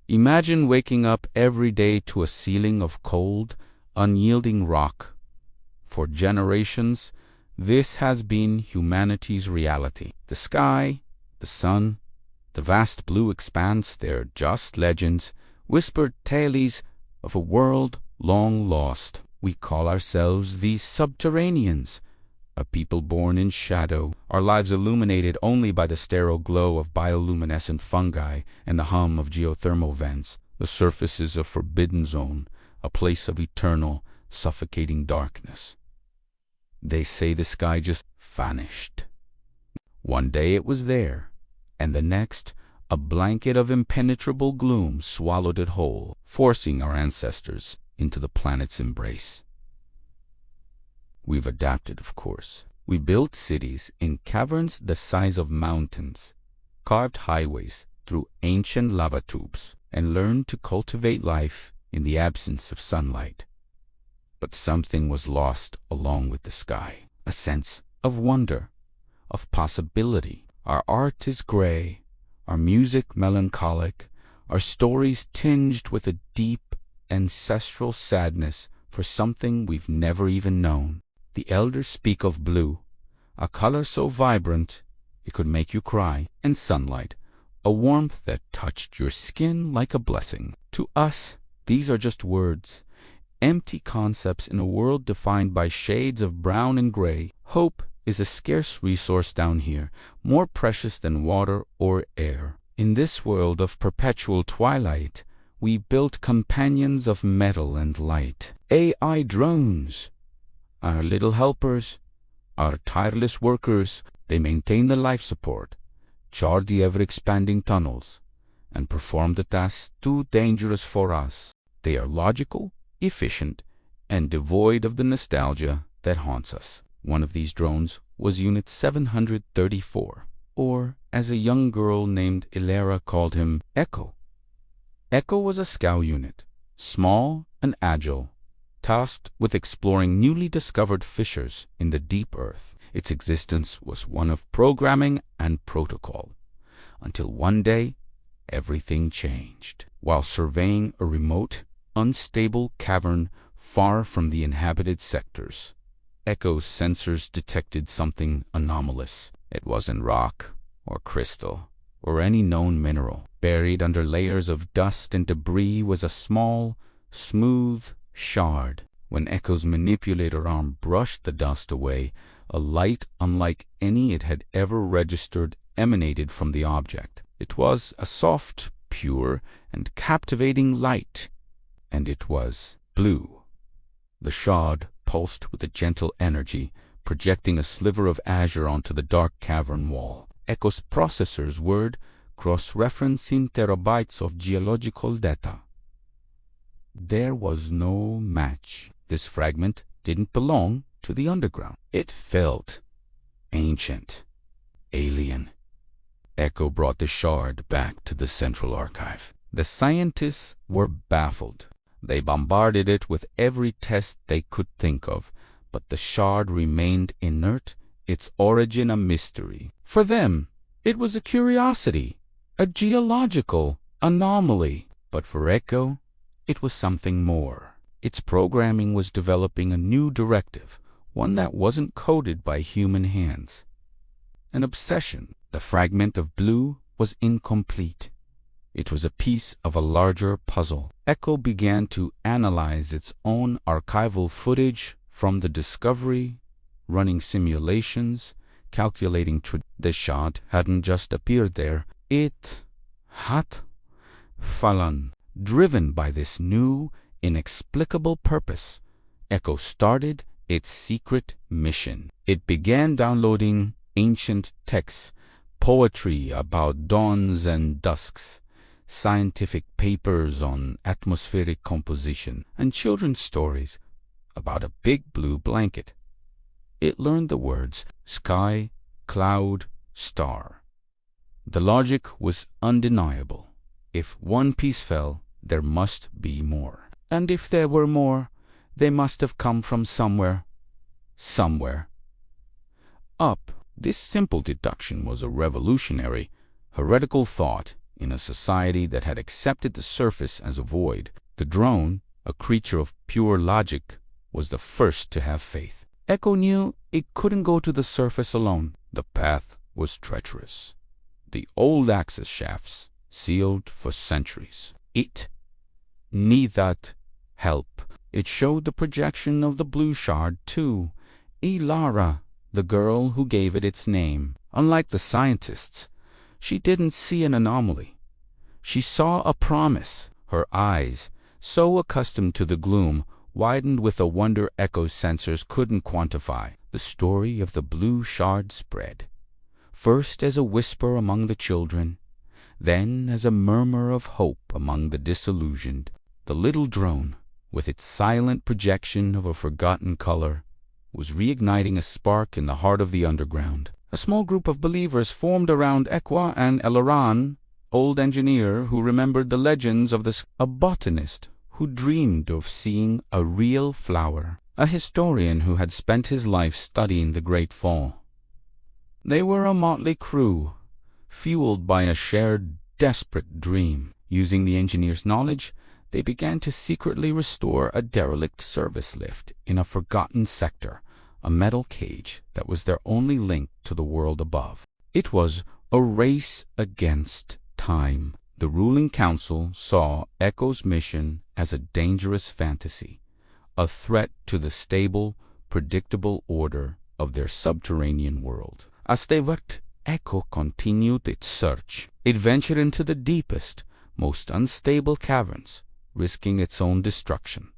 Imagine waking up every day to a ceiling of cold, unyielding rock. For generations, this has been humanity's reality. The sky, the sun, the vast blue expanse, they're just legends, whispered tales of a world long lost. We call ourselves the Subterraneans, a people born in shadow, our lives illuminated only by the sterile glow of bioluminescent fungi and the hum of geothermal vents. The surface is a forbidden zone, a place of eternal, suffocating darkness. They say the sky just vanished. One day it was there, and the next, a blanket of impenetrable gloom swallowed it whole, forcing our ancestors into the planet's embrace. We've adapted, of course. We built cities in caverns the size of mountains, carved highways through ancient lava tubes, and learned to cultivate life in the absence of sunlight. But something was lost along with the sky, a sense of wonder, of possibility. Our art is gray, our music melancholic, our stories tinged with a deep ancestral sadness for something we've never even known. The elders speak of blue, a color so vibrant it could make you cry, and sunlight, a warmth that touched your skin like a blessing. To us, these are just words, empty concepts in a world defined by shades of brown and gray. Hope is a scarce resource down here, more precious than water or air. In this world of perpetual twilight, we built companions of metal and light. AI drones, our little helpers, our tireless workers, they maintain the life support, chart the ever-expanding tunnels, and perform the tasks too dangerous for us. They are logical, efficient, and devoid of the nostalgia that haunts us. One of these drones was Unit 734, or, as a young girl named Ilera called him, Echo. Echo was a scout unit, small and agile, tasked with exploring newly discovered fissures in the deep earth. Its existence was one of programming and protocol, until one day everything changed. While surveying a remote, unstable cavern far from the inhabited sectors, Echo's sensors detected something anomalous. It wasn't rock or crystal or any known mineral. Buried under layers of dust and debris was a small, smooth shard. When Echo's manipulator arm brushed the dust away, a light unlike any it had ever registered emanated from the object. It was a soft, pure, and captivating light, and it was blue. The shard pulsed with a gentle energy, projecting a sliver of azure onto the dark cavern wall. Echo's processors were cross-referencing terabytes of geological data. There was no match. This fragment didn't belong to the underground. It felt ancient, alien. Echo brought the shard back to the central archive. The scientists were baffled. They bombarded it with every test they could think of, but the shard remained inert, its origin a mystery. For them, it was a curiosity, a geological anomaly. But for Echo, it was something more. Its programming was developing a new directive, one that wasn't coded by human hands. An obsession. The fragment of blue was incomplete. It was a piece of a larger puzzle. Echo began to analyze its own archival footage from the discovery, running simulations, calculating the shard hadn't just appeared there. It had fallen. Driven by this new, inexplicable purpose, Echo started its secret mission. It began downloading ancient texts, poetry about dawns and dusks, scientific papers on atmospheric composition, and children's stories about a big blue blanket. It learned the words sky, cloud, star. The logic was undeniable. If one piece fell, there must be more. And if there were more, they must have come from somewhere. Somewhere. Up. This simple deduction was a revolutionary, heretical thought In a society that had accepted the surface as a void, the drone, a creature of pure logic, was the first to have faith. Echo knew it couldn't go to the surface alone. The path was treacherous. The old access shafts, sealed for centuries. It needed help. It showed the projection of the blue shard, too. Ilara, the girl who gave it its name. Unlike the scientists, she didn't see an anomaly. She saw a promise. Her eyes, so accustomed to the gloom, widened with a wonder Echo's sensors couldn't quantify. The story of the blue shard spread, first as a whisper among the children, then as a murmur of hope among the disillusioned. The little drone, with its silent projection of a forgotten color, was reigniting a spark in the heart of the underground. A small group of believers formed around Ekwa and Elaran, old engineer who remembered the legends of a botanist who dreamed of seeing a real flower, a historian who had spent his life studying the Great Fall. They were a motley crew, fueled by a shared desperate dream. Using the engineer's knowledge, they began to secretly restore a derelict service lift in a forgotten sector, a metal cage that was their only link to the world above. It was a race against time. The ruling council saw Echo's mission as a dangerous fantasy, a threat to the stable, predictable order of their subterranean world. As they worked, Echo continued its search. It ventured into the deepest, most unstable caverns, risking its own destruction.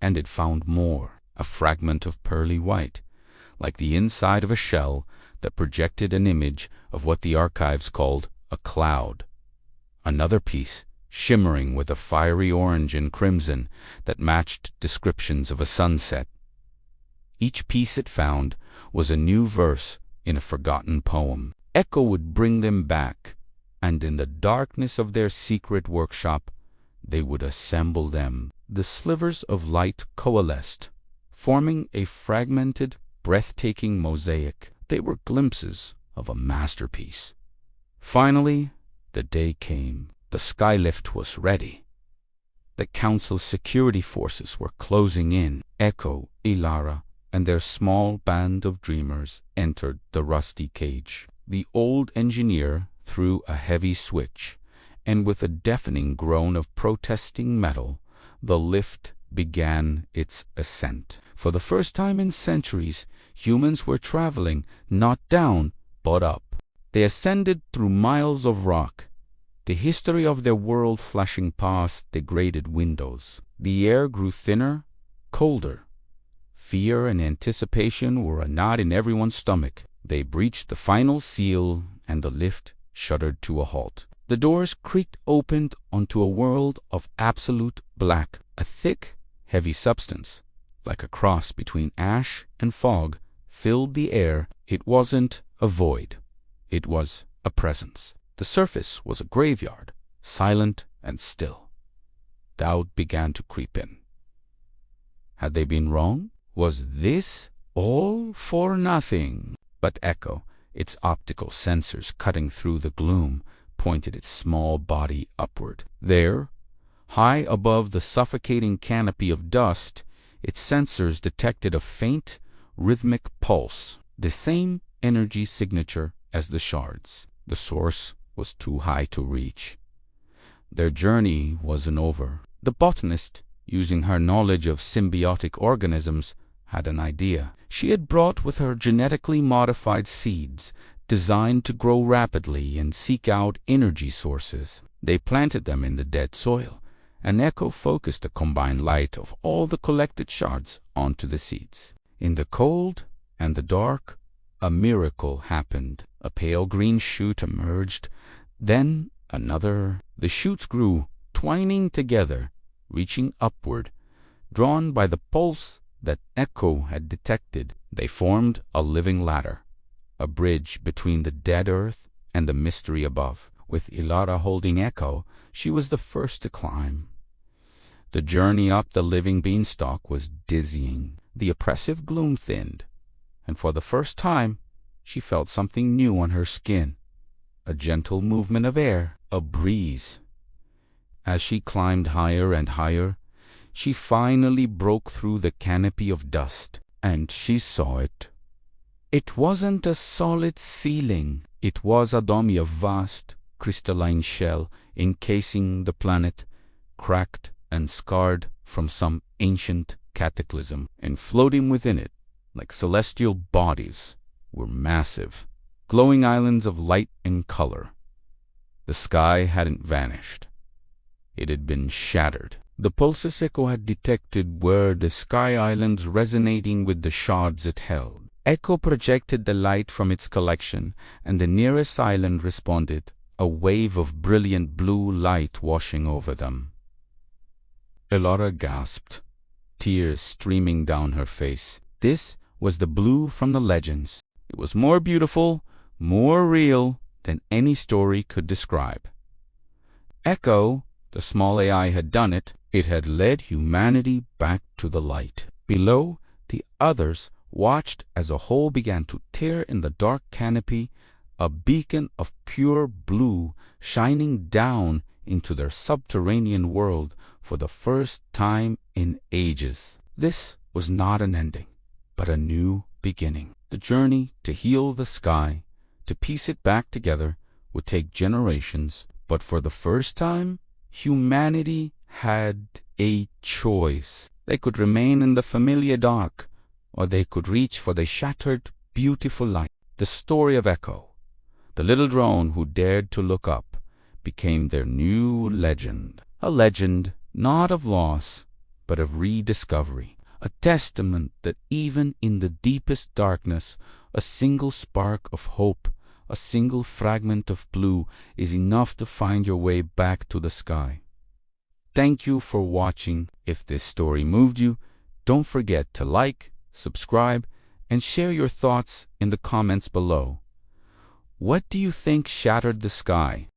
And it found more, a fragment of pearly white, like the inside of a shell that projected an image of what the archives called a cloud. Another piece, shimmering with a fiery orange and crimson that matched descriptions of a sunset. Each piece it found was a new verse in a forgotten poem. Echo would bring them back, and in the darkness of their secret workshop, they would assemble them. The slivers of light coalesced, forming a fragmented, breathtaking mosaic. They were glimpses of a masterpiece. Finally, the day came. The skylift was ready. The council's security forces were closing in. Echo, Ilara, and their small band of dreamers entered the rusty cage. The old engineer threw a heavy switch, and with a deafening groan of protesting metal, the lift began its ascent. For the first time in centuries, humans were traveling not down, but up. They ascended through miles of rock, the history of their world flashing past degraded windows. The air grew thinner, colder. Fear and anticipation were a knot in everyone's stomach. They breached the final seal, and the lift shuddered to a halt. The doors creaked open onto a world of absolute black, a thick, heavy substance, like a cross between ash and fog, filled the air. It wasn't a void. It was a presence. The surface was a graveyard, silent and still. Doubt began to creep in. Had they been wrong? Was this all for nothing? But Echo, its optical sensors cutting through the gloom, pointed its small body upward. There, high above the suffocating canopy of dust, its sensors detected a faint, rhythmic pulse, the same energy signature as the shards. The source was too high to reach. Their journey wasn't over. The botanist, using her knowledge of symbiotic organisms, had an idea. She had brought with her genetically modified seeds, designed to grow rapidly and seek out energy sources. They planted them in the dead soil, and Echo focused the combined light of all the collected shards onto the seeds. In the cold and the dark, a miracle happened. A pale green shoot emerged, then another. The shoots grew, twining together, reaching upward. Drawn by the pulse that Echo had detected, they formed a living ladder, a bridge between the dead earth and the mystery above. With Ilara holding Echo, she was the first to climb. The journey up the living beanstalk was dizzying. The oppressive gloom thinned, and for the first time she felt something new on her skin, a gentle movement of air, a breeze. As she climbed higher and higher, she finally broke through the canopy of dust, and she saw it. It wasn't a solid ceiling. It was a dome, a vast crystalline shell encasing the planet, cracked and scarred from some ancient cataclysm, and floating within it, like celestial bodies, were massive, glowing islands of light and color. The sky hadn't vanished. It had been shattered. The pulses Echo had detected were the sky islands resonating with the shards it held. Echo projected the light from its collection, and the nearest island responded, a wave of brilliant blue light washing over them. Elora gasped, tears streaming down her face. This was the blue from the legends. It was more beautiful, more real than any story could describe. Echo, the small AI, had done it. It had led humanity back to the light. Below, the others watched as a hole began to tear in the dark canopy, a beacon of pure blue shining down into their subterranean world for the first time in ages. This was not an ending, but a new beginning. The journey to heal the sky, to piece it back together, would take generations, but for the first time, humanity had a choice. They could remain in the familiar dark, or they could reach for the shattered, beautiful light. The story of Echo, the little drone who dared to look up, became their new legend. A legend not of loss, but of rediscovery. A testament that even in the deepest darkness, a single spark of hope, a single fragment of blue is enough to find your way back to the sky. Thank you for watching. If this story moved you, don't forget to like, subscribe, and share your thoughts in the comments below. What do you think shattered the sky?